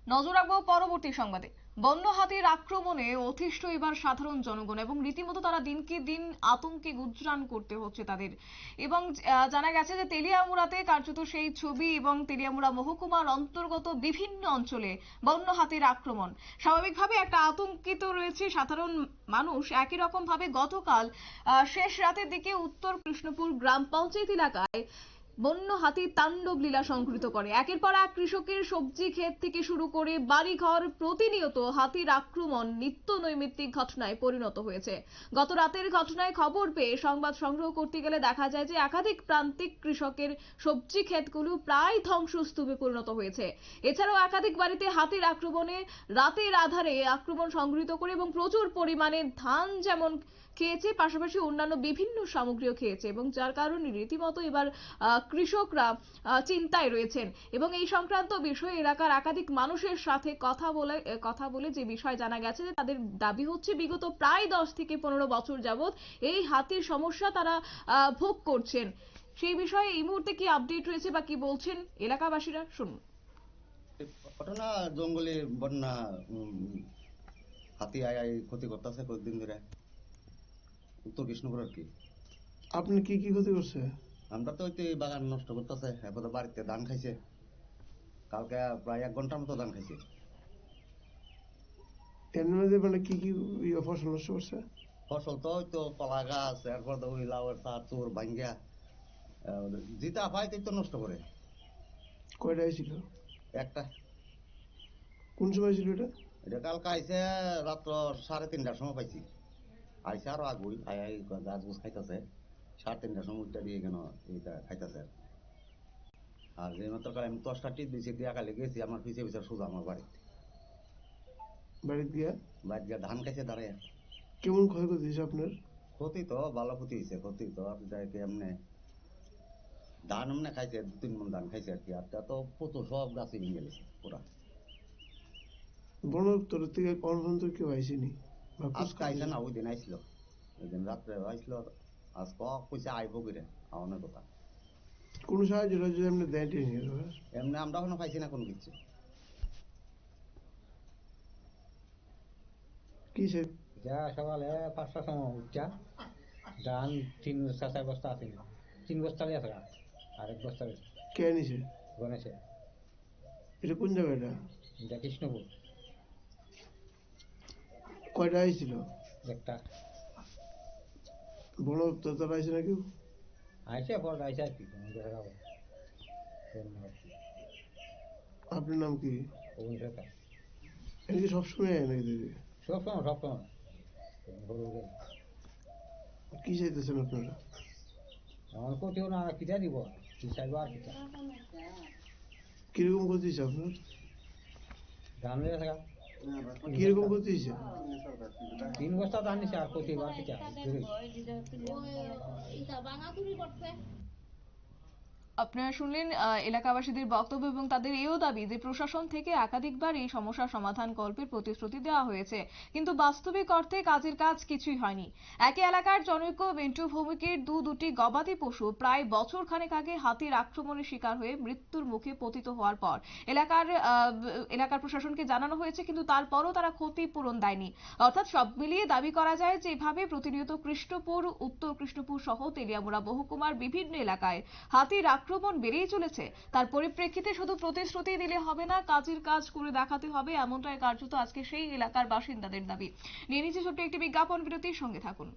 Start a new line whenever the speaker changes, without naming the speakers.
নজর রাখবো পরবর্তী সংবাদে। বন্য হাতির আক্রমণে অতিষ্ঠ এবার সাধারণ জনগণ এবং রীতিমতো তারা দিনকে দিন আতঙ্কে গুজরান করতে হচ্ছে তাদের। এবং জানা গেছে যে তেলিয়ামুড়াতে কার্যত সেই ছবি এবং তেলিয়ামুড়া মহকুমার অন্তর্গত বিভিন্ন অঞ্চলে বন্য হাতির আক্রমণ। স্বাভাবিকভাবে একটা আতঙ্কিত রয়েছে সাধারণ মানুষ। একই রকম ভাবে গতকাল শেষ রাতের দিকে উত্তর কৃষ্ণপুর গ্রাম পঞ্চায়েত এলাকায় বন্য হাতির তাণ্ডব লীলা সংঘটিত করে। একের পর এক কৃষকের সবজি ক্ষেত থেকে শুরু করে বাড়িঘর প্রতিনিয়ত হাতির আক্রমণ নিত্য নৈমিত্তিক ঘটনায় পরিণত হয়েছে। গত রাতের ঘটনায় খবর পেয়ে সংবাদ সংগ্রহ করতে গেলে দেখা যায় যে একাধিক প্রান্তিক কৃষকের সবজি ক্ষেতগুলো প্রায় ধ্বংসস্তূপে পরিণত হয়েছে। এছাড়াও একাধিক বাড়িতে হাতির আক্রমণে রাতের আধারে আক্রমণ সংঘটিত করে এবং প্রচুর পরিমাণে ধান যেমন খেয়েছে, পাশাপাশি অন্যান্য বিভিন্ন সামগ্রীও খেয়েছে এবং যার কারণে রীতিমতো এবার কৃষকরা চিন্তায় রয়েছেন। এবং এই সংক্রান্ত বিষয়ে এলাকার একাধিক মানুষের সাথে কথা বলে যে বিষয় জানা গেছে যে তাদের দাবি হচ্ছে বিগত প্রায় 10 থেকে 15 বছর যাবত এই হাতির সমস্যা তারা ভোগ করছেন। সেই বিষয়ে এই মুহূর্তে কি আপডেট রয়েছে বা কি বলছেন এলাকাবাসীরা, শুনুন।
ঘটনা জঙ্গলে বন্যা হাতি আয় ক্ষতি করতেছে কয়েকদিন ধরে উত্তর কৃষ্ণপুর আর কি।
আপনি কি কি ক্ষতি করছে?
আমরা তো ওই বাগান নষ্ট করতেছে, এরপরে বাড়িতে ধান খাইছে, কালকে প্রায় 1 ঘন্টার মতো ধান খাইছে।
এর মধ্যে মানে কি কি ফসল নষ্ট করছে?
ফসল তো ওই তো কলা গাছ, এরপর তো ওই লাউয়ের চার চোর ভাঙ্গিয়া যেটা পাই তো নষ্ট করে।
কয়টা ছিল?
একটা।
কোন সময় ছিল এটা?
এটা কালকে আইসে রাত্র 3:30টার সময় পাইছি। আইসে আরো আগুই গাছ গুছ খাইতেছে, 3:30টার সময় উঠটা দিয়ে কেন এইটা খাইতেছে। আর যে মাত্র আমি 10টা টিপ দিয়েছি দিয়া কালে গেছি আমার পিছিয়ে পিছিয়ে সোজা আমার বাড়িতে
বাড়িতে গিয়া
ধান খাইছে দাঁড়াইয়া।
কেমন ক্ষয়ক্ষতি হয়েছে আপনার?
ক্ষতি তো ভালো ক্ষতি হয়েছে, ক্ষতি তো আপনি এমনি ধান এমনি খাইছে, 2-3 মণ ধান খাইছে আর কি। আর তা তো প্রচুর সব গাছে ভেঙে গেছে পুরা।
বন দপ্তর থেকে পর্যন্ত কেউ আইসেনি?
আজকে আইসে না, ওই দিন আইসল, ওই দিন রাত্রে আইসল। আজ কইছে আইব করে আমার কথা।
কোন সাহায্য যদি আপনি দেয়
এমনি আমরা এখনো পাইছি না কোনো কিছু।
কি সে
যা সকালে 5টার সময় উঠছা ধান 3 বস্তা 4 বস্তা আছে, 3 বস্তা আছে আর 1 বস্তা
কে নিছে?
গণেশে।
এটা কোন জায়গাটা?
এটা কৃষ্ণপুর।
কয়টা আইছিল?
একটা।
বন দপ্তর তারা আইসে না কেউ?
আইসে পর আইসে আর কি
আপনার নাম কি?
সরকার।
এদিকে সবসময় আয় নাকি দিদি?
সব সময়
কি চাইতেছেন আপনারা?
আমার কোথাও না কিটা দিব, কি চাইবো আর কিটা।
কিরকম ক্ষতি হয়েছে আপনার?
ধান হয়ে থাকা
কিরকম ক্ষতি হয়েছে?
3 বস্তা ধান নিছে আর কোথাও আর কিটা।
আপনারা শুনলেন এলাকাবাসীদের বক্তব্য এবং তাদের এও দাবি যে প্রশাসন থেকে একাধিকবার এই সমস্যার সমাধান কল্পের প্রতিশ্রুতি দেওয়া হয়েছে, কিন্তু বাস্তবিক অর্থে কাজের কাজ কিছুই হয়নি। একই এলাকার জনৈক মিন্টু ভৌমিকের দুটি গবাদি পশু প্রায় বছর খানেক আগে হাতির আক্রমণের শিকার হয়ে মৃত্যুর মুখে পতিত হওয়ার পর এলাকার প্রশাসনকে জানানো হয়েছে, কিন্তু তারপরও তারা ক্ষতিপূরণ দেয়নি। অর্থাৎ সব মিলিয়ে দাবি করা যায় যে এভাবে প্রতিনিয়ত কৃষ্ণপুর, উত্তর কৃষ্ণপুর সহ তেলিয়ামুড়া মহকুমার বিভিন্ন এলাকায় হাতির আক্রমণ বেড়েই চলেছে। তার পরিপ্রেক্ষিতে শুধু প্রতিশ্রুতি দিলে হবে না, কাজের কাজ করে দেখাতে হবে, এমনটাই কার্যত আজকে সেই এলাকার বাসিন্দাদের দাবি। নিয়ে নিচ্ছে ছোট্ট একটি বিজ্ঞাপন বিরতির, সঙ্গে থাকুন।